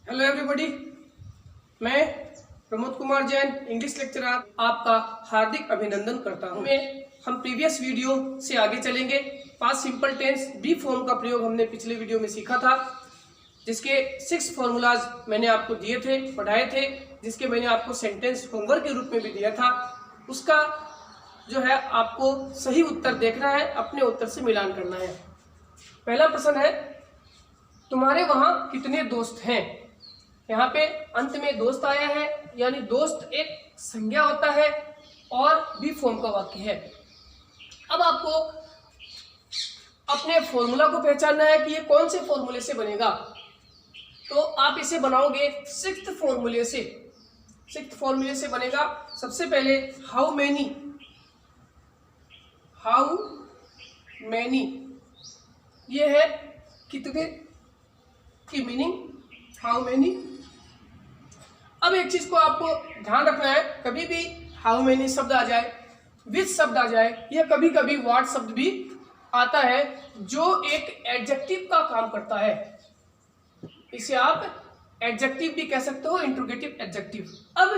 Hello everybody, मैं Pramod Kumar Jain English lecturer आपका हार्दिक अभिनंदन करता हूं। हम प्रीवियस वीडियो से आगे चलेंगे। Past simple tense be form का प्रयोग हमने पिछले वीडियो में सीखा था, जिसके 6 फॉर्मूलाज मैंने आपको दिए थे, पढ़ाए थे, जिसके मैंने आपको सेंटेंस होमवर्क के रूप में भी दिया था। उसका जो है आपको सही उत्तर देखना है, अपने उत्तर से मिलान करना है। पहला प्रश्न है, तुम्हारे वहां कितने दोस्त हैं? यहाँ पे अंत में दोस्त आया है, यानी दोस्त एक संज्ञा होता है और बी फॉर्म का वाक्य है। अब आपको अपने फॉर्मूला को पहचानना है कि ये कौन से फॉर्मूले से बनेगा। तो आप इसे बनाओगे सिक्स्थ फॉर्मूले से। सिक्स्थ फॉर्मूले से बनेगा। सबसे पहले हाउ मैनी, ये है कितने की मीनिंग, हाउ मैनी। अब एक चीज को आपको ध्यान रखना है, कभी भी हाउ मैनी शब्द आ जाए, विच शब्द आ जाए, या कभी कभी व्हाट शब्द भी आता है जो एक एडजेक्टिव का काम करता है। इसे आप एडजेक्टिव भी कह सकते हो, इंट्रोगेटिव एडजेक्टिव। अब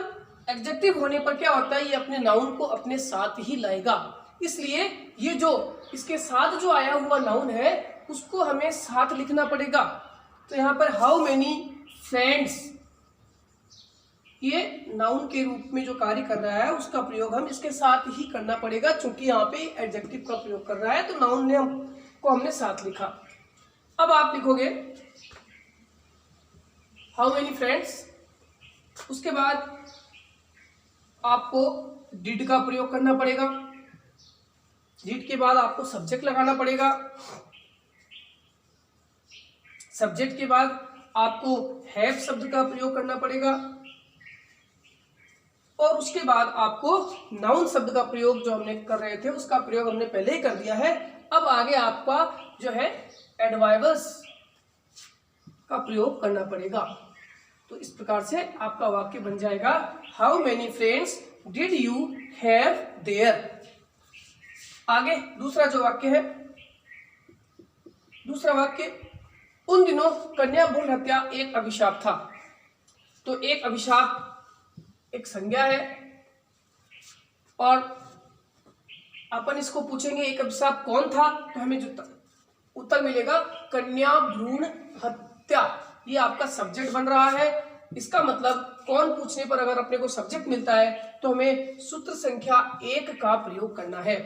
एडजेक्टिव होने पर क्या होता है, ये अपने नाउन को अपने साथ ही लाएगा, इसलिए ये जो इसके साथ जो आया हुआ नाउन है उसको हमें साथ लिखना पड़ेगा। तो यहाँ पर हाउ मेनी फ्रेंड्स, ये नाउन के रूप में जो कार्य कर रहा है उसका प्रयोग हम इसके साथ ही करना पड़ेगा, क्योंकि यहाँ पे एडजेक्टिव का प्रयोग कर रहा है तो नाउन ने हमने साथ लिखा। अब आप लिखोगे हाउ मेनी फ्रेंड्स, उसके बाद आपको डिड का प्रयोग करना पड़ेगा। डिड के बाद आपको सब्जेक्ट लगाना पड़ेगा। सब्जेक्ट के बाद आपको हैव शब्द का प्रयोग करना पड़ेगा, और उसके बाद आपको नाउन शब्द का प्रयोग जो हमने कर रहे थे उसका प्रयोग हमने पहले ही कर दिया है। अब आगे आपका जो है एडवर्ब्स का प्रयोग करना पड़ेगा। तो इस प्रकार से आपका वाक्य बन जाएगा, how many friends did you have their. आगे दूसरा जो वाक्य है, दूसरा वाक्य, उन दिनों कन्या भ्रूण हत्या एक अभिशाप था। तो एक अभिशाप एक संज्ञा है, और अपन इसको पूछेंगे एक अभिशाप कौन था, तो हमें जो उत्तर मिलेगा कन्या भ्रूण हत्या। ये आपका सब्जेक्ट बन रहा है। इसका मतलब कौन पूछने पर अगर अपने को सब्जेक्ट मिलता है तो हमें सूत्र संख्या 1 का प्रयोग करना है।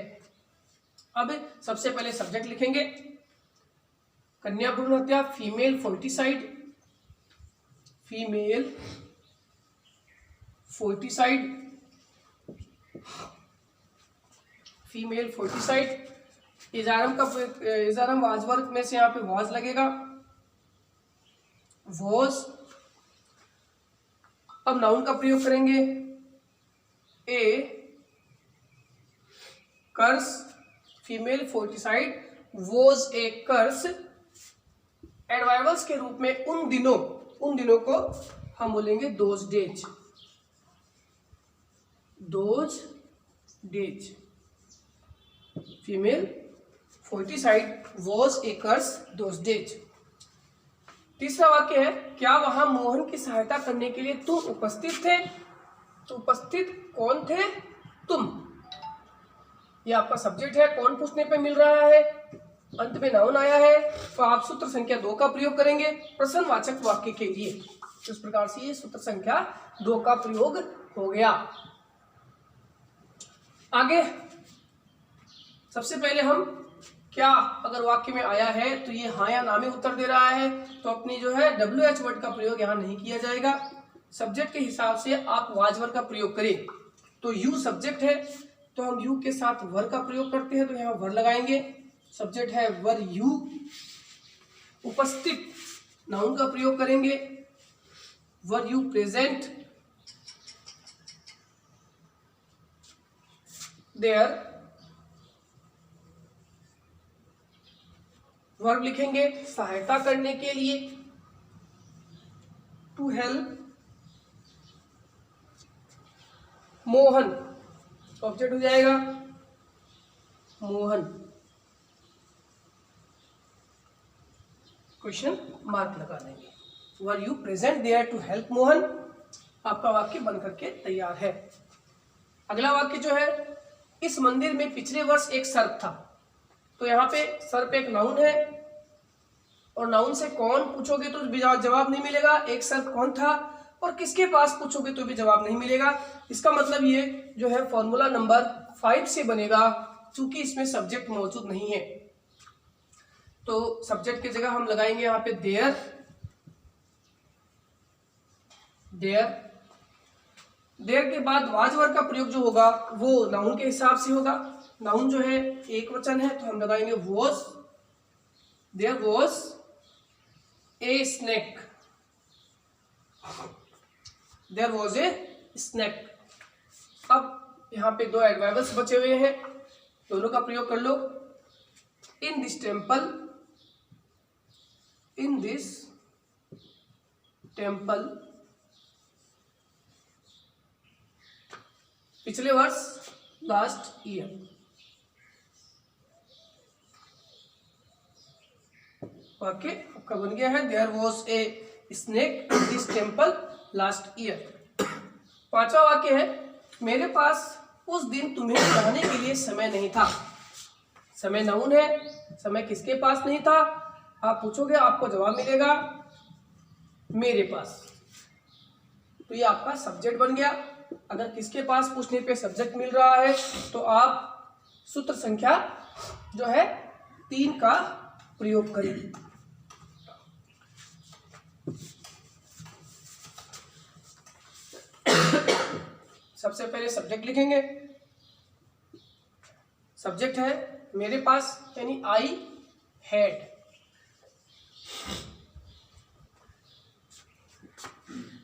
अब सबसे पहले सब्जेक्ट लिखेंगे, कन्या भ्रूण हत्या, फीमेल फोर्टिसाइड, फीमेल फोर्टिसाइड, फीमेल फोर्टिसाइड। इजारम वाजवर्क में से यहाँ पे वाज लगेगा, वॉज। अब नाउन का प्रयोग करेंगे, a curse, female foeticide was a curse. Adverbs के रूप में उन दिनों को हम बोलेंगे those days, those days. Female foeticide was a curse those days. तीसरा वाक्य है, क्या वहां मोहन की सहायता करने के लिए तुम उपस्थित थे? तो उपस्थित कौन थे? तुम। यह आपका सब्जेक्ट है, कौन पूछने पे मिल रहा है, अंत में नाउन आया है, तो आप सूत्र संख्या 2 का प्रयोग करेंगे प्रश्नवाचक वाक्य के लिए। इस प्रकार से ये सूत्र संख्या 2 का प्रयोग हो गया। आगे सबसे पहले हम क्या, अगर वाक्य में आया है तो ये हाँ या ना में उत्तर दे रहा है, तो अपनी जो है WH वर्ड का प्रयोग यहाँ नहीं किया जाएगा। सब्जेक्ट के हिसाब से आप वाज वर्ड का प्रयोग करें। तो यू सब्जेक्ट है तो हम यू के साथ वर का प्रयोग करते हैं, तो यहाँ वर लगाएंगे। सब्जेक्ट है वर यू। उपस्थित नाउन का प्रयोग करेंगे, were you present there. Verb लिखेंगे सहायता करने के लिए, टू हेल्प। मोहन ऑब्जेक्ट हो जाएगा, मोहन। क्वेश्चन मार्क लगा देंगे। Were you present there to help Mohan. आपका वाक्य बन करके तैयार है। अगला वाक्य जो है, इस मंदिर में पिछले वर्ष एक सर्प था। तो यहाँ पे सर्प एक नाउन है और नाउन से कौन पूछोगे तो जवाब नहीं मिलेगा। एक सर्प कौन था और किसके पास पूछोगे तो भी जवाब नहीं मिलेगा। इसका मतलब ये जो है फॉर्मूला नंबर 5 से बनेगा, चूंकि इसमें सब्जेक्ट मौजूद नहीं है। तो सब्जेक्ट की जगह हम लगाएंगे यहाँ पे देयर। देयर के बाद वाज वर्ब का प्रयोग जो होगा वो नाउन के हिसाब से होगा। नाउन जो है एक वचन है तो हम लगाएंगे was. There was a snake. There was a snake. अब यहाँ पे दो एडवर्ब्स बचे हुए हैं, दोनों का प्रयोग कर लो। In this temple, in this temple, पिछले वर्ष लास्ट ईयर। वाक्य आपका बन गया है there was a snake in this temple last year. पांचवा वाक्य है, मेरे पास उस दिन तुम्हें पढ़ाने के लिए समय नहीं था। समय नाउन है, समय किसके पास नहीं था आप पूछोगे, आपको जवाब मिलेगा मेरे पास। तो ये आपका सब्जेक्ट बन गया। अगर किसके पास पूछने पे सब्जेक्ट मिल रहा है तो आप सूत्र संख्या जो है 3 का प्रयोग करें। सबसे पहले सब्जेक्ट लिखेंगे। सब्जेक्ट है मेरे पास यानी आई हैड।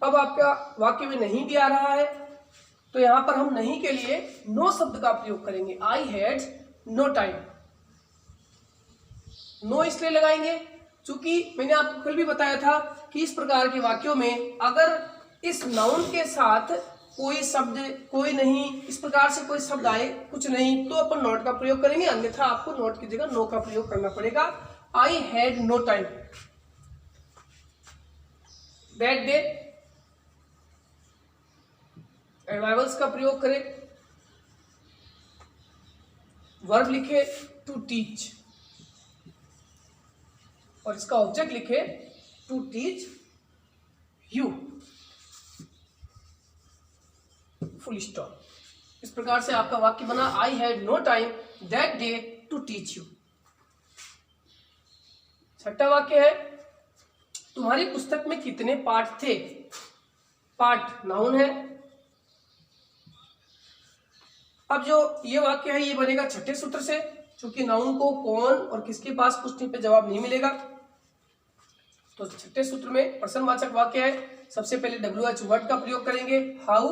अब आपका वाक्य में नहीं भी आ रहा है तो यहां पर हम नहीं के लिए नो शब्द का प्रयोग करेंगे। I had no time. No इसलिए लगाएंगे क्योंकि मैंने आपको कल भी बताया था कि इस प्रकार के वाक्यों में अगर इस नाउन के साथ कोई शब्द, कोई नहीं, इस प्रकार से कोई शब्द आए कुछ नहीं तो अपन नॉट का प्रयोग करेंगे, अन्यथा आपको नॉट की जगह नो का प्रयोग करना पड़ेगा। I had no time. That day, adverbs का प्रयोग करें। वर्ब लिखे टू टीच और इसका ऑब्जेक्ट लिखे to teach you, full stop. इस प्रकार से आपका वाक्य बना I had no time that day to teach you. छठा वाक्य है, तुम्हारी पुस्तक में कितने पाठ थे। पाठ नाउन है। अब जो ये वाक्य है ये बनेगा छठे सूत्र से, क्योंकि नाउन को कौन और किसके पास पूछने पे जवाब नहीं मिलेगा। तो छठे सूत्र में प्रश्नवाचक वाक्य है। सबसे पहले WH वर्ड का प्रयोग करेंगे। How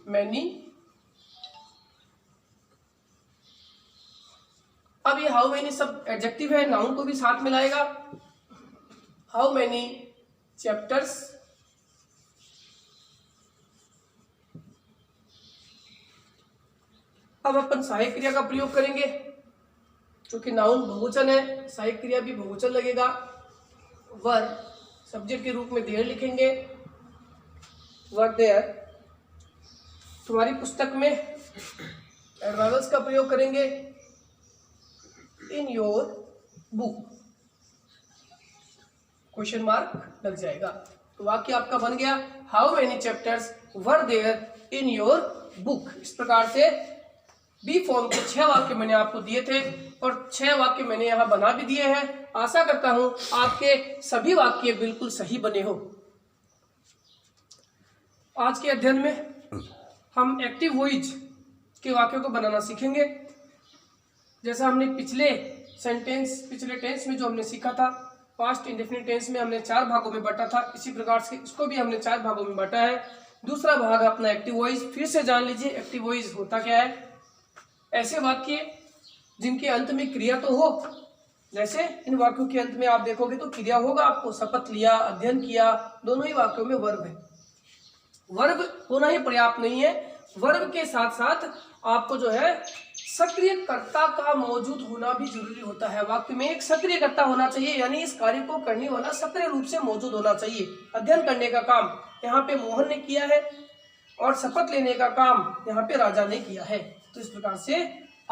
many. अब ये हाउ मैनी सब एडजेक्टिव है, नाउन को भी साथ मिलाएगा। How many chapters. अब अपन सहायक क्रिया का प्रयोग करेंगे, क्योंकि नाउन बहुवचन है, सहायक क्रिया भी बहुवचन लगेगा। वर सब्जेक्ट के रूप में देयर लिखेंगे। Were there. तुम्हारी पुस्तक में एडवर्ब्स का प्रयोग करेंगे। In your book, question mark लग जाएगा। तो वाक्य आपका बन गया how many chapters were there in your book. इस प्रकार से बी फॉर्म के 6 वाक्य मैंने आपको दिए थे और 6 वाक्य मैंने यहाँ बना भी दिए हैं। आशा करता हूं आपके सभी वाक्य बिल्कुल सही बने हो। आज के अध्ययन में हम एक्टिव वॉइस के वाक्यों को बनाना सीखेंगे। जैसा हमने पिछले टेंस में जो हमने सीखा था, पास्ट इंडेफिनिट टेंस में हमने 4 भागों में बांटा था, इसी प्रकार से इसको भी हमने 4 भागों में बांटा है। दूसरा भाग अपना एक्टिव वॉइस। फिर से जान लीजिए एक्टिव वॉइस होता क्या है। ऐसे वाक्य जिनके अंत में क्रिया तो हो, जैसे इन वाक्यों के अंत में आप देखोगे तो क्रिया होगा, आपको शपथ लिया, अध्ययन किया, दोनों ही वाक्यों में वर्ब है। वर्ब होना ही पर्याप्त नहीं है, वर्ब के साथ साथ आपको जो है सक्रिय कर्ता का मौजूद होना भी जरूरी होता है। वाक्य में एक सक्रिय कर्ता होना चाहिए, यानी इस कार्य को करने वाला सक्रिय रूप से मौजूद होना चाहिए। अध्ययन करने का काम यहाँ पे मोहन ने किया है और शपथ लेने का काम यहाँ पे राजा ने किया है। तो इस प्रकार से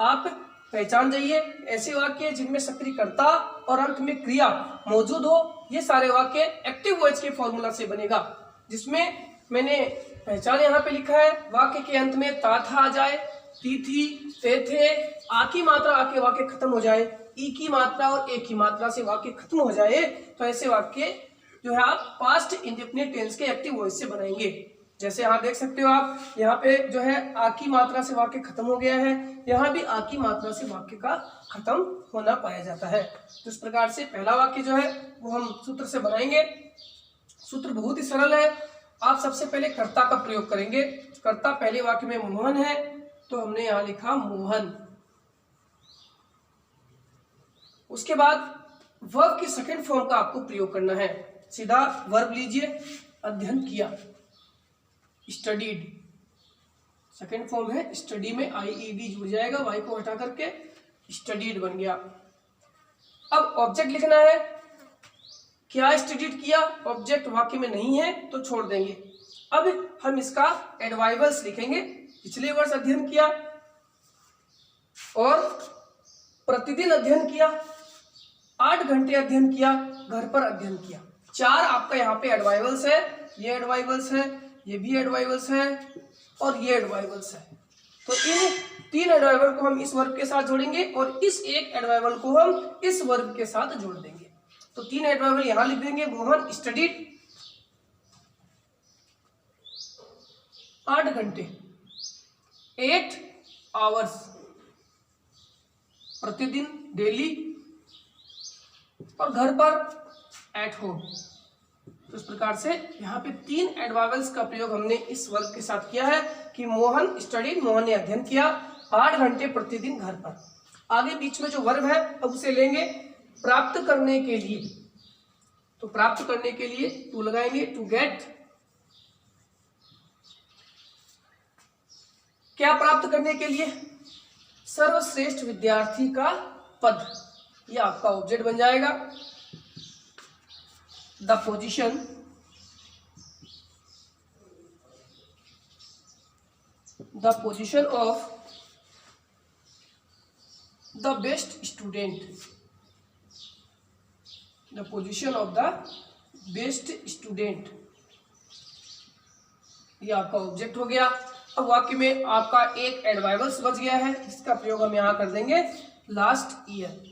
आप पहचान जाइए ऐसे वाक्य जिनमें सक्रिय कर्ता और अंत में क्रिया मौजूद हो। ये सारे वाक्य एक्टिव वॉइस के फॉर्मूला से बनेगा, जिसमें मैंने पहचान यहाँ पे लिखा है। वाक्य के अंत में ता था आ जाए, ती थी, ते थे, आ की मात्रा आके वाक्य खत्म हो जाए, ई की मात्रा और ए की मात्रा से वाक्य खत्म हो जाए, तो ऐसे वाक्य जो है आप पास्ट इंडेफिनिट टेंस के एक्टिव वॉइस से बनाएंगे। जैसे यहाँ देख सकते हो आप, यहाँ पे जो है आ की मात्रा से वाक्य खत्म हो गया है, यहाँ भी आ की मात्रा से वाक्य का खत्म होना पाया जाता है। तो इस प्रकार से पहला वाक्य जो है वो हम सूत्र से बनाएंगे। सूत्र बहुत ही सरल है। आप सबसे पहले कर्ता का प्रयोग करेंगे। कर्ता पहले वाक्य में मोहन है, तो हमने यहाँ लिखा मोहन। उसके बाद वर्ब की सेकंड फॉर्म का आपको प्रयोग करना है। सीधा वर्ब लीजिए, अध्ययन किया, स्टडीड। सेकंड फॉर्म है स्टडी में IED जुड़ जाएगा, वाई को हटा करके स्टडीड बन गया। अब ऑब्जेक्ट लिखना है। क्या स्टडीड किया, ऑब्जेक्ट वाक्य में नहीं है तो छोड़ देंगे। अब हम इसका एडवाइवर्स लिखेंगे। पिछले वर्ष अध्ययन किया और प्रतिदिन अध्ययन किया, 8 घंटे अध्ययन किया, घर पर अध्ययन किया। 4 आपका यहाँ पे एडवाइवर्स है। ये एडवाइवर्स है, ये भी एडवाइवर्स है और ये एडवाइवर्स है। तो इन 3 एडवाइवर को हम इस वर्ब के साथ जोड़ेंगे और इस एक एडवाइवर को हम इस वर्ब के साथ जोड़ देंगे। तो 3 एडवाइवर यहां लिख देंगे। मोहन स्टडीड 8 घंटे, 8 आवर्स, प्रतिदिन डेली, और घर पर एट होम। तो इस प्रकार से यहाँ पे 3 एडवाइवर्स का प्रयोग हमने इस वर्ब के साथ किया है कि मोहन स्टडीड, मोहन ने अध्ययन किया 8 घंटे प्रतिदिन घर पर। आगे बीच में जो वर्ब है अब उसे लेंगे प्राप्त करने के लिए। तो प्राप्त करने के लिए टू लगाएंगे, टू गेट। क्या प्राप्त करने के लिए, सर्वश्रेष्ठ विद्यार्थी का पद, यह आपका ऑब्जेक्ट बन जाएगा। The position, the position of the best student, the position of the best student, ये आपका ऑब्जेक्ट हो गया। अब वाक्य में आपका एक एडवाइवर्स बच गया है, इसका प्रयोग हम यहां कर देंगे लास्ट ईयर।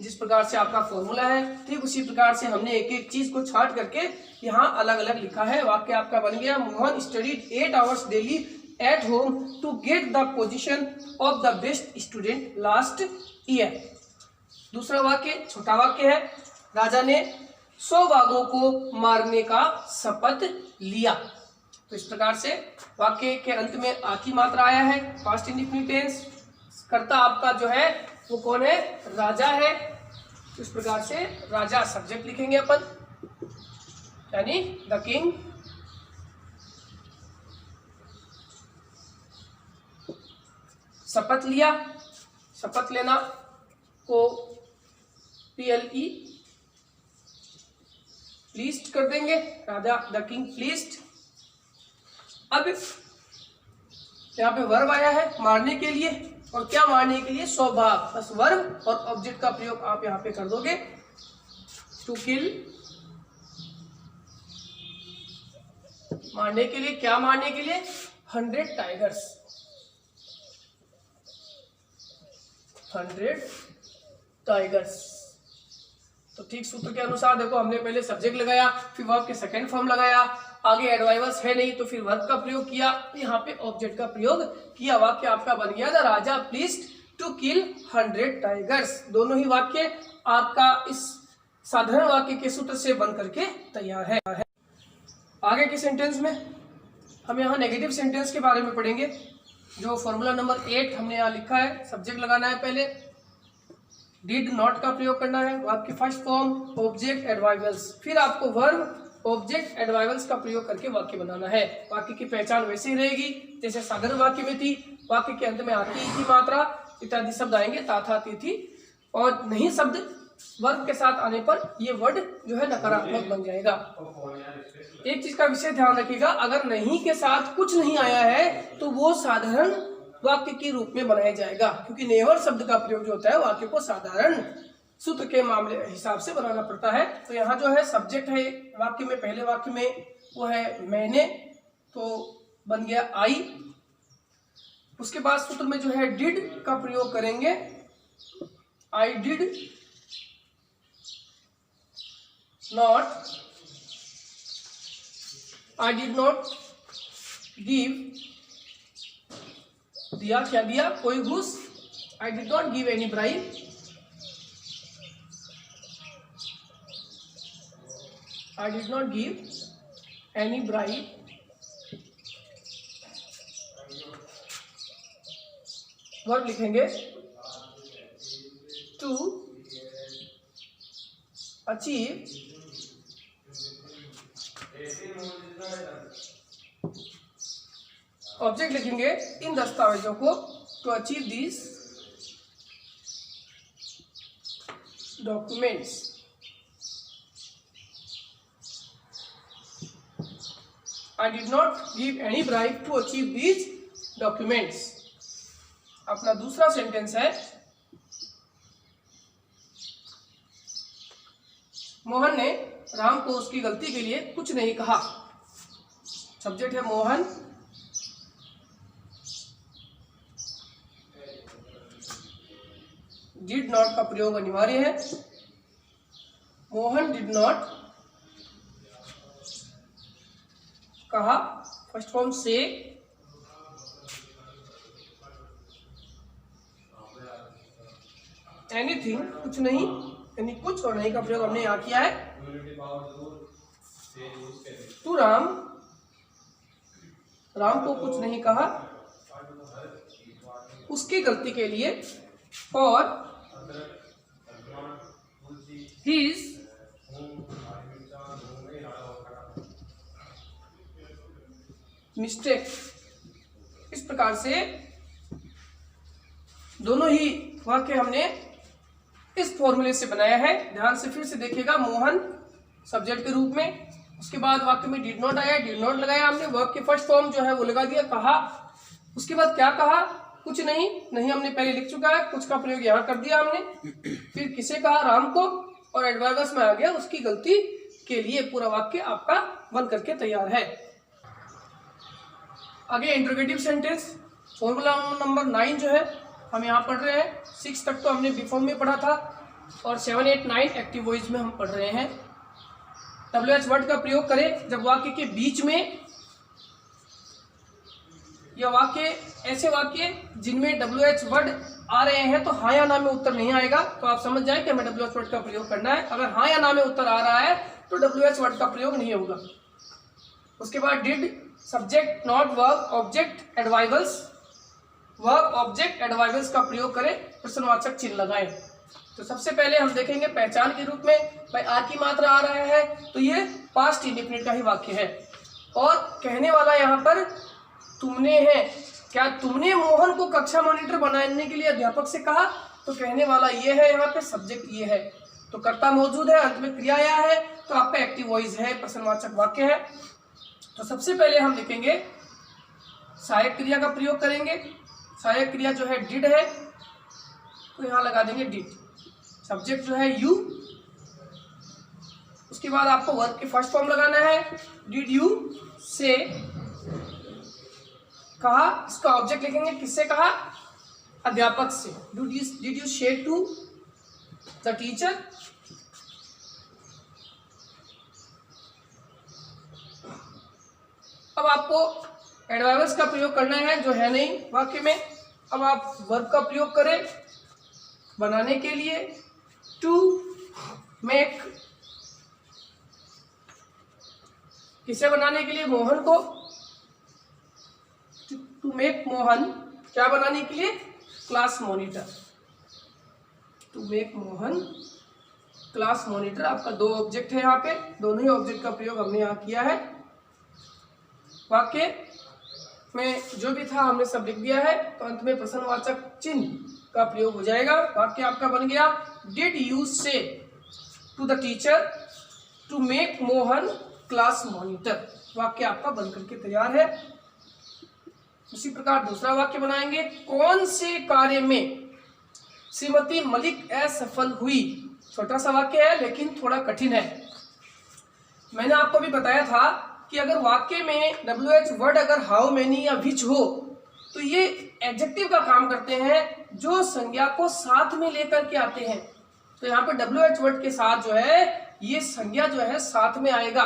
जिस प्रकार से आपका फॉर्मूला है, ठीक उसी प्रकार से हमने एक एक चीज को छांट करके यहाँ अलग अलग लिखा है। वाक्य आपका बन गया, Mohan studied 8 hours daily at home to get the position of the best student last year. दूसरा वाक्य छोटा वाक्य है, राजा ने 100 बाघों को मारने का शपथ लिया। तो इस प्रकार से वाक्य के अंत में आ की मात्रा आया है, पास्ट इंडेफिनिट टेंस। कर्ता आपका जो है वो कौन है, राजा है। तो इस प्रकार से राजा सब्जेक्ट लिखेंगे अपन, यानी द किंग। शपथ लिया, शपथ लेना को PLE प्लीज्ड कर देंगे, राजा द किंग प्लीज्ड। अब यहाँ पे वर्ब आया है मारने के लिए, और क्या मारने के लिए, 100 बाघ। बस वर्ब और ऑब्जेक्ट का प्रयोग आप यहाँ पे कर दोगे, टू किल। मारने के लिए, क्या मारने के लिए, 100 टाइगर्स, 100 टाइगर्स। तो ठीक सूत्र के अनुसार देखो, हमने पहले सब्जेक्ट लगाया, फिर वर्ब के सेकंड फॉर्म लगाया, आगे एडवाइवर्स है नहीं तो फिर वर्ब का प्रयोग किया, यहाँ पे ऑब्जेक्ट का प्रयोग किया। वाक्य आपका बन गया, the raja pleased to kill 100 tigers. दोनों ही वाक्य आपका इस साधारण वाक्य के सूत्र से बन करके तैयार है। आगे के सेंटेंस में हम यहाँ नेगेटिव सेंटेंस के बारे में पढ़ेंगे। जो फॉर्मूला नंबर 8 हमने यहाँ लिखा है, सब्जेक्ट लगाना है पहले, डिड नॉट का प्रयोग करना है, वाक्य फर्स्ट फॉर्म, ऑब्जेक्ट, एडवाइवर्स, फिर आपको वर्ब ऑब्जेक्ट एडवाइवल्स का प्रयोग करके वाक्य बनाना है। वाक्य की पहचान वैसे ही रहेगी जैसे साधारण वाक्य में थी। वाक्य के अंत में आती थी मात्रा इत्यादि शब्द आएंगे, था, थी, और नहीं शब्द वर्ब के साथ आने पर ये वर्ड जो है नकारात्मक बन जाएगा। एक चीज का विशेष ध्यान रखिएगा, अगर नहीं के साथ कुछ नहीं आया है तो वो साधारण वाक्य के रूप में बनाया जाएगा, क्योंकि नेवर शब्द का प्रयोग जो होता है वाक्य को साधारण सूत्र के मामले हिसाब से बनाना पड़ता है। तो यहाँ जो है सब्जेक्ट है वाक्य में, पहले वाक्य में वो है मैंने, तो बन गया आई। उसके बाद सूत्र में जो है डिड का प्रयोग करेंगे, I did not, I did not give, दिया, क्या दिया, कोई घूस, I did not give any bribe, I did not give any bribe, verb लिखेंगे to achieve ऑब्जेक्ट लिखेंगे इन दस्तावेजों को to achieve these documents। I did not give any bribe to achieve these documents। अपना दूसरा सेंटेंस है, मोहन ने राम को उसकी गलती के लिए कुछ नहीं कहा। सब्जेक्ट है मोहन, डिड नॉट का प्रयोग अनिवार्य है। मोहन डिड नॉट कहा, फर्स्ट फॉर्म से, एनीथिंग कुछ नहीं, यानी कुछ और नहीं का प्रयोग हमने यहाँ किया है। टू राम, राम को कुछ नहीं कहा उसकी गलती के लिए, और हिज मिस्टेक। इस प्रकार से दोनों ही वाक्य हमने इस फॉर्मूले से बनाया है। ध्यान से फिर से देखिएगा, मोहन सब्जेक्ट के रूप में, उसके बाद वाक्य में डिड नॉट आया, डिड नॉट लगाया हमने, वर्ब के फर्स्ट फॉर्म जो है वो लगा दिया, कहा। उसके बाद क्या कहा, कुछ नहीं, नहीं हमने पहले लिख चुका है, कुछ का प्रयोग यहाँ कर दिया हमने। फिर किसे कहा, राम को, और एडवर्बस में आ गया उसकी गलती के लिए। पूरा वाक्य आपका बन करके तैयार है। आगे इंट्रोगेटिव सेंटेंस, फॉर्मूला नंबर 9 जो है हम यहाँ पढ़ रहे हैं। 6 तक तो हमने बी फॉर्म में पढ़ा था, और 7, 8, 9 एक्टिव वॉइस में हम पढ़ रहे हैं। WH वर्ड का प्रयोग करें जब वाक्य के बीच में, या वाक्य ऐसे वाक्य जिनमें WH वर्ड आ रहे हैं तो हाँ या ना में उत्तर नहीं आएगा, तो आप समझ जाए कि हमें WH वर्ड का प्रयोग करना है। अगर हाँ या ना में उत्तर आ रहा है तो WH वर्ड का प्रयोग नहीं होगा। उसके बाद did, subject not verb, object adverbials, verb object adverbials का प्रयोग करें, प्रश्नवाचक चिन्ह लगाएं। तो सबसे पहले हम देखेंगे पहचान के रूप में, भाई आ की मात्रा आ रहा है तो ये पास्ट इंडेफिनिट का ही वाक्य है, और कहने वाला यहाँ पर तुमने है। क्या तुमने मोहन को कक्षा मॉनिटर बनाने के लिए अध्यापक से कहा, तो कहने वाला ये है, यहाँ पे सब्जेक्ट ये है, तो कर्ता मौजूद है, अंत में क्रिया आया है, तो आपका एक्टिव वॉइस है, प्रश्नवाचक वाक्य है। तो सबसे पहले हम लिखेंगे सहायक क्रिया का प्रयोग करेंगे। सहायक क्रिया जो है डिड है, तो यहाँ लगा देंगे डिड। सब्जेक्ट जो है यू, उसके बाद आपको वर्ब के फर्स्ट फॉर्म लगाना है। डिड यू से, कहा, इसका ऑब्जेक्ट लिखेंगे, किससे कहा, अध्यापक से। Did you say to the teacher, अब आपको एडवर्ब्स का प्रयोग करना है जो है नहीं वाक्य में। अब आप वर्ब का प्रयोग करें बनाने के लिए, टू मेक, किसे बनाने के लिए, मोहन को। टू मेक मोहन, क्या बनाने के लिए, class monitor. To make Mohan class monitor. आपका दो ऑब्जेक्ट है यहाँ पे, दोनों ही ऑब्जेक्ट का प्रयोग हमने यहाँ किया है। वाक्य में जो भी था हमने सब लिख दिया है, तो अंत में प्रश्नवाचक चिन्ह का प्रयोग हो जाएगा। वाक्य आपका बन गया, did you say to the teacher to make Mohan class monitor. वाक्य आपका बन करके तैयार है। उसी प्रकार दूसरा वाक्य बनाएंगे, कौन से कार्य में श्रीमती मलिक असफल हुई। छोटा सा वाक्य है लेकिन थोड़ा कठिन है। मैंने आपको भी बताया था कि अगर वाक्य में WH वर्ड अगर हाउ मेनी या विच हो तो ये एडजेक्टिव का काम करते हैं, जो संज्ञा को साथ में लेकर के आते हैं। तो यहाँ पे WH वर्ड के साथ जो है ये संज्ञा जो है साथ में आएगा।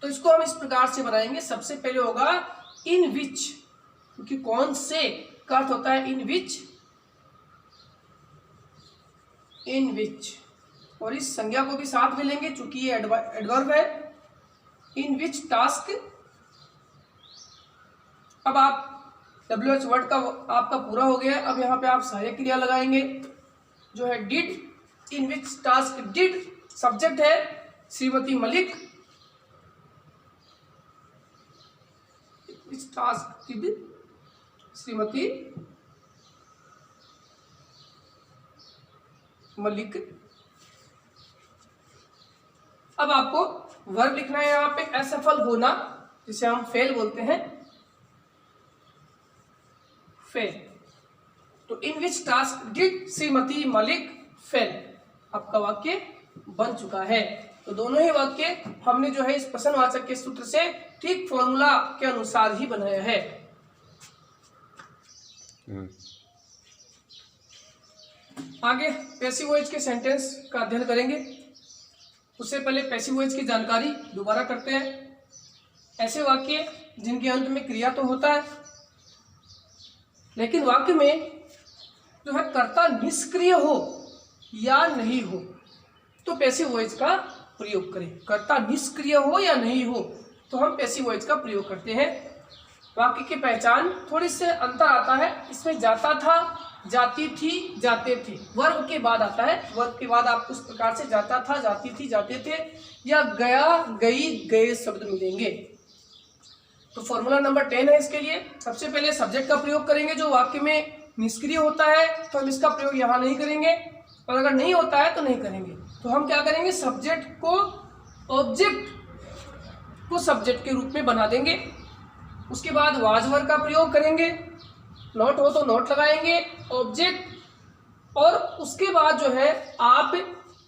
तो इसको हम इस प्रकार से बनाएंगे। सबसे पहले होगा इन विच, क्योंकि कौन से का अर्थ होता है इन विच, इन विच, और इस संज्ञा को भी साथ में लेंगे चूंकि ये एडवर्ब है। इन विच टास्क। अब आप WH वर्ड का आपका पूरा हो गया। अब यहाँ पे आप सहायक क्रिया लगाएंगे जो है did. In which task did, subject है श्रीमती मलिक, इस टास्क डिड श्रीमती मलिक। अब आपको वर्ब लिखना है यहाँ पे, असफल होना, जिसे हम फेल बोलते हैं, फेल। तो in which task did Shrimati Malik fail, आपका वाक्य बन चुका है। तो दोनों ही वाक्य हमने जो है इस प्रश्नवाचक के सूत्र से ठीक फॉर्मूला के अनुसार ही बनाया है। आगे पैसिव वॉइस के सेंटेंस का अध्ययन करेंगे। उससे पहले पैसिव वॉइस की जानकारी दोबारा करते हैं। ऐसे वाक्य जिनके अंत में क्रिया तो होता है, लेकिन वाक्य में जो है कर्ता निष्क्रिय हो या नहीं हो, तो पैसिव वॉइस का प्रयोग करें। कर्ता निष्क्रिय हो या नहीं हो तो हम पैसिव वॉइस का प्रयोग करते हैं। वाक्य की पहचान थोड़ी से अंतर आता है। इसमें जाता था, जाती थी, जाते थे वर्ब के बाद आता है। वर्ब के बाद आपको इस प्रकार से जाता था, जाती थी, जाते थे या गया, गई, गए शब्द मिलेंगे। तो फॉर्मूला नंबर 10 है इसके लिए। सबसे पहले सब्जेक्ट का प्रयोग करेंगे। जो वाक्य में निष्क्रिय होता है तो हम इसका प्रयोग यहाँ नहीं करेंगे, और अगर नहीं होता है तो नहीं करेंगे। तो हम क्या करेंगे, सब्जेक्ट को ऑब्जेक्ट को सब्जेक्ट के रूप में बना देंगे। उसके बाद वाज वर्ब का प्रयोग करेंगे। नॉट हो तो नॉट लगाएंगे, ऑब्जेक्ट। और उसके बाद जो है आप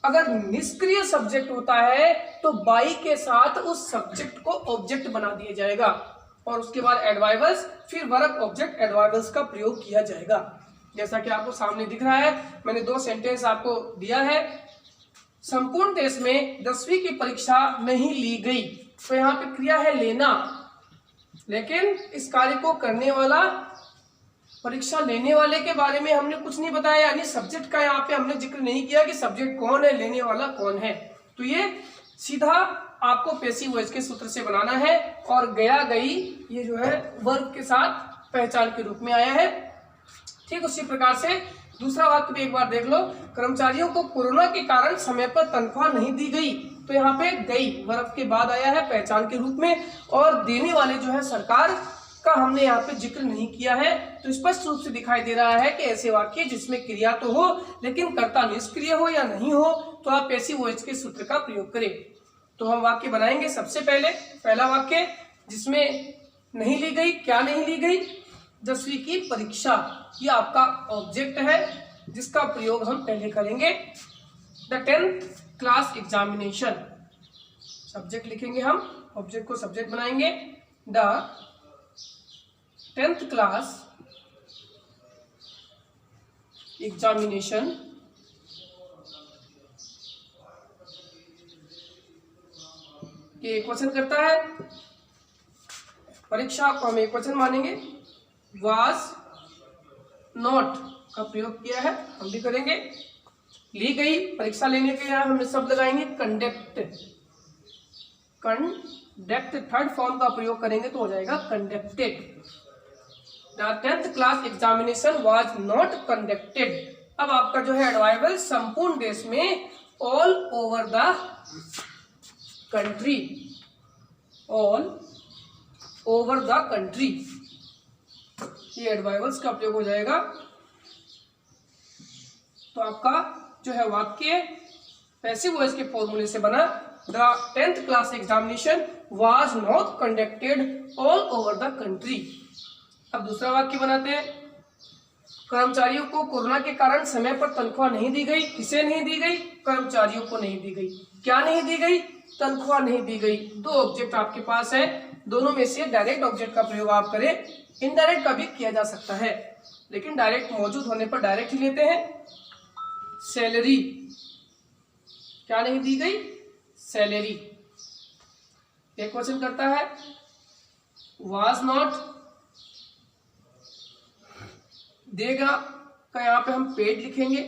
अगर निष्क्रिय सब्जेक्ट होता है तो बाई के साथ उस सब्जेक्ट को ऑब्जेक्ट बना दिया जाएगा। और उसके बाद एडवाइवर्स, फिर वर्ब ऑब्जेक्ट एडवाइवर्स का प्रयोग किया जाएगा। जैसा कि आपको सामने दिख रहा है, मैंने दो सेंटेंस आपको दिया है। संपूर्ण देश में 10वीं की परीक्षा नहीं ली गई। तो यहाँ पे क्रिया है लेना, लेकिन इस कार्य को करने वाला, परीक्षा लेने वाले के बारे में हमने कुछ नहीं बताया, यानी सब्जेक्ट का यहाँ पे हमने जिक्र नहीं किया कि सब्जेक्ट कौन है, लेने वाला कौन है। तो ये सीधा आपको पैसिव वॉइस के सूत्र से बनाना है। और गया, गई ये जो है वर्ब के साथ पहचान के रूप में आया है। ठीक उसी प्रकार से दूसरा वाक्य भी एक बार देख लो। कर्मचारियों को कोरोना के कारण समय पर तनख्वाह नहीं दी गई। तो यहाँ पे गई वर्ब के बाद आया है पहचान के रूप में, और देने वाले जो है सरकार का हमने यहाँ पे जिक्र नहीं किया है। तो स्पष्ट रूप से दिखाई दे रहा है कि ऐसे वाक्य जिसमें क्रिया तो हो लेकिन कर्ता निष्क्रिय हो या नहीं हो, तो आप पैसिव वॉइस के सूत्र का प्रयोग करें। तो हम वाक्य बनाएंगे। सबसे पहले पहला वाक्य जिसमें नहीं ली गई, क्या नहीं ली गई, 10वीं की परीक्षा, ये आपका ऑब्जेक्ट है जिसका प्रयोग हम पहले करेंगे। The 10th class examination, subject लिखेंगे हम, ऑब्जेक्ट को सब्जेक्ट बनाएंगे। द 10th क्लास एग्जामिनेशन ये एक वचन करता है, परीक्षा को हम एक वचन मानेंगे। वाज नॉट का प्रयोग किया है, हम भी करेंगे। ली गई, परीक्षा लेने के लिए हम शब्द लगाएंगे कंडक्ट। कंडक्ट थर्ड फॉर्म का प्रयोग करेंगे तो हो जाएगा conducted. The 10th class examination was not conducted. अब आपका जो है एडवाइवल संपूर्ण देश में all over the country, all over the country, ये एडवाइवल्स का प्रयोग हो जाएगा। तो आपका जो है वाक्य पैसिव वॉइस के फॉर्मूले से बना, the 10th class examination was not conducted all over the country. अब दूसरा वाक्य बनाते हैं, कर्मचारियों को कोरोना के कारण समय पर तनख्वाह नहीं दी गई। किसे नहीं दी गई? कर्मचारियों को नहीं दी गई। क्या नहीं दी गई? तनख्वाह नहीं दी गई। दो ऑब्जेक्ट आपके पास है, दोनों में से डायरेक्ट ऑब्जेक्ट का प्रयोग आप करें, इनडायरेक्ट का भी किया जा सकता है, लेकिन डायरेक्ट मौजूद होने पर डायरेक्ट ही लेते हैं। सैलरी, क्या नहीं दी गई? सैलरी। एक क्वेश्चन करता है, वाज नॉट, देगा का यहां पे हम पेड लिखेंगे,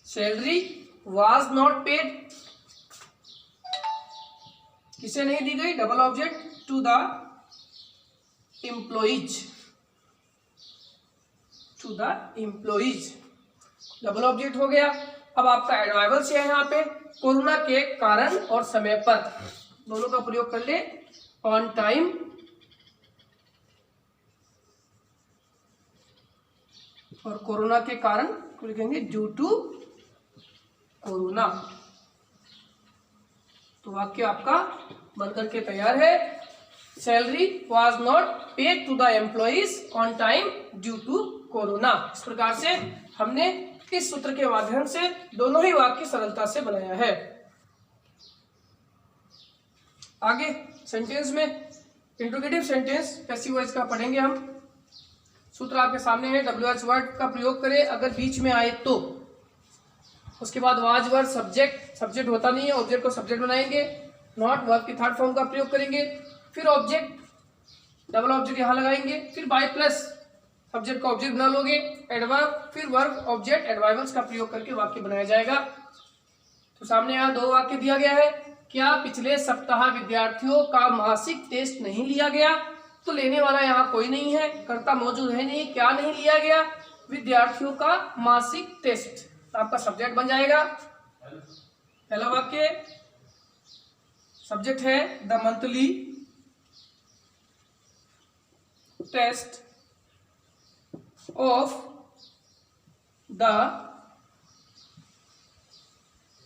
सैलरी वाज नॉट पेड, किसे नहीं दी गई? Double object, to the employees, to the employees, double object हो गया। अब आपका एडवाइवल्स है यहाँ पे, कोरोना के कारण और समय पर, दोनों का प्रयोग कर ले। ऑन टाइम, और कोरोना के कारण को लिखेंगे ड्यू टू कोरोना। तो वाक्य आपका बनकर के तैयार है, salary was not paid to the employees on time due to corona. इस प्रकार से हमने इस सूत्र के माध्यम से दोनों ही वाक्य सरलता से बनाया है। आगे सेंटेंस में इंट्रोगेटिव सेंटेंस पैसिव वॉइस का पढ़ेंगे हम। सूत्र आपके सामने है, WH वर्ड का प्रयोग करें अगर बीच में आए तो। उसके बाद वाज वर्ड सब्जेक्ट, सब्जेक्ट होता नहीं है, ऑब्जेक्ट को सब्जेक्ट बनाएंगे। नॉट वर्ब की थर्ड फॉर्म का प्रयोग करेंगे, फिर ऑब्जेक्ट, डबल ऑब्जेक्ट यहां लगाएंगे, फिर बाय प्लस सब्जेक्ट का ऑब्जेक्ट बना लोगे, एडवर्ब, फिर वर्ब ऑब्जेक्ट एडवाइवल्स का प्रयोग करके वाक्य बनाया जाएगा। तो सामने यहाँ दो वाक्य दिया गया है, क्या पिछले सप्ताह विद्यार्थियों का मासिक टेस्ट नहीं लिया गया? तो लेने वाला यहाँ कोई नहीं है, कर्ता मौजूद है नहीं, क्या नहीं लिया गया? विद्यार्थियों का मासिक टेस्ट, तो आपका सब्जेक्ट बन जाएगा। पहला वाक्य सब्जेक्ट है the monthly test of the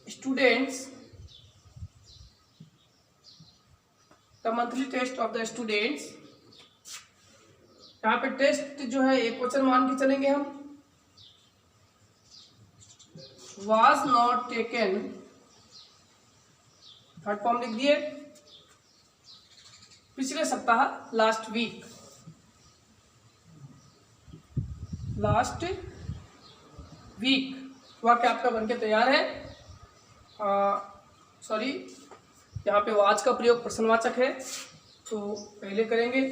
students, the monthly test of the students. यहाँ पे टेस्ट जो है एक क्वेश्चन मान के चलेंगे हम, was not taken, third form लिख दिए, पिछले सप्ताह, लास्ट वीक, लास्ट वीक वाक्य आपका बनके तैयार है। सॉरी, यहाँ पे वाज का प्रयोग प्रश्नवाचक है, तो पहले करेंगे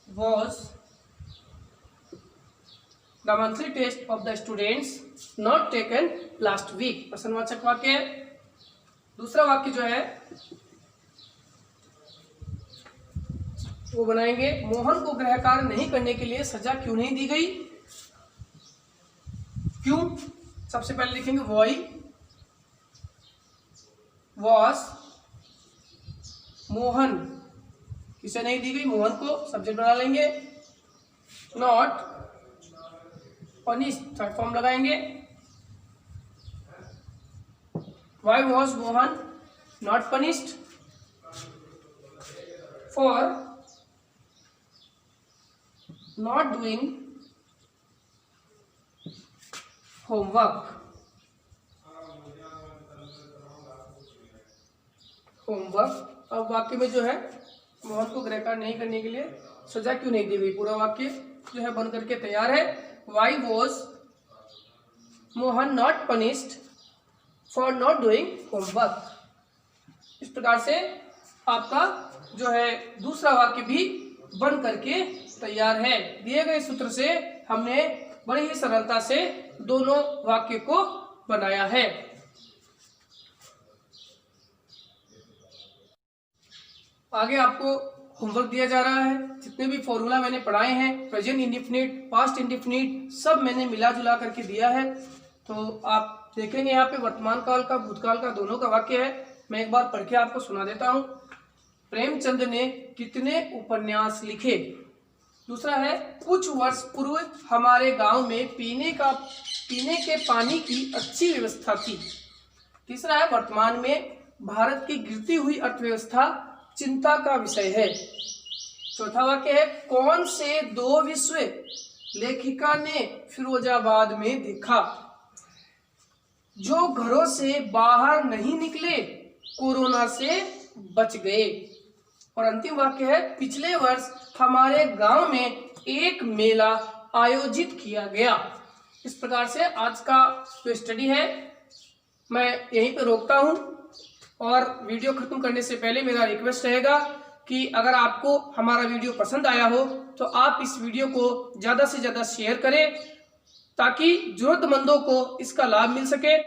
was the monthly test of the students not taken last week, प्रश्नवाचक वाक्य है। दूसरा वाक्य जो है वो बनाएंगे, मोहन को गृह कार्य नहीं करने के लिए सजा क्यों नहीं दी गई? क्यों? सबसे पहले लिखेंगे वाई was मोहन, किसे नहीं दी गई? मोहन को, सब्जेक्ट बना लेंगे। नॉट पनिश, थर्ड फॉर्म लगाएंगे। Why was Mohan not punished? For not doing homework, homework. अब वाक्य में जो है मोहन को गृह कार्य नहीं करने के लिए सजा क्यों नहीं दी गई, पूरा वाक्य जो है बन करके तैयार है। Why was Mohan not punished for not doing homework. इस प्रकार से आपका जो है दूसरा वाक्य भी बन करके तैयार है। दिए गए सूत्र से हमने बड़ी ही सरलता से दोनों वाक्य को बनाया है। आगे आपको होमवर्क दिया जा रहा है। जितने भी फॉर्मूला मैंने पढ़ाए हैं, प्रेजेंट इंडेफिनिट, पास्ट इंडेफिनिट, सब मैंने मिला जुला करके दिया है। तो आप देखेंगे यहाँ पे वर्तमान काल का, भूतकाल का, दोनों का वाक्य है। मैं एक बार पढ़ के आपको सुना देता हूँ। प्रेमचंद ने कितने उपन्यास लिखे। दूसरा है, कुछ वर्ष पूर्व हमारे गांव में पीने के पानी की अच्छी व्यवस्था थी। तीसरा है, वर्तमान में भारत की गिरती हुई अर्थव्यवस्था चिंता का विषय है। चौथा वाक्य है, कौन से 2 विश्व लेखिका ने फिरोजाबाद में देखा। जो घरों से बाहर नहीं निकले, कोरोना से बच गए। और अंतिम वाक्य है, पिछले वर्ष हमारे गांव में एक मेला आयोजित किया गया। इस प्रकार से आज का जो स्टडी है मैं यहीं पर रोकता हूं। और वीडियो खत्म करने से पहले मेरा रिक्वेस्ट रहेगा कि अगर आपको हमारा वीडियो पसंद आया हो तो आप इस वीडियो को ज़्यादा से ज़्यादा शेयर करें, ताकि जरूरतमंदों को इसका लाभ मिल सके।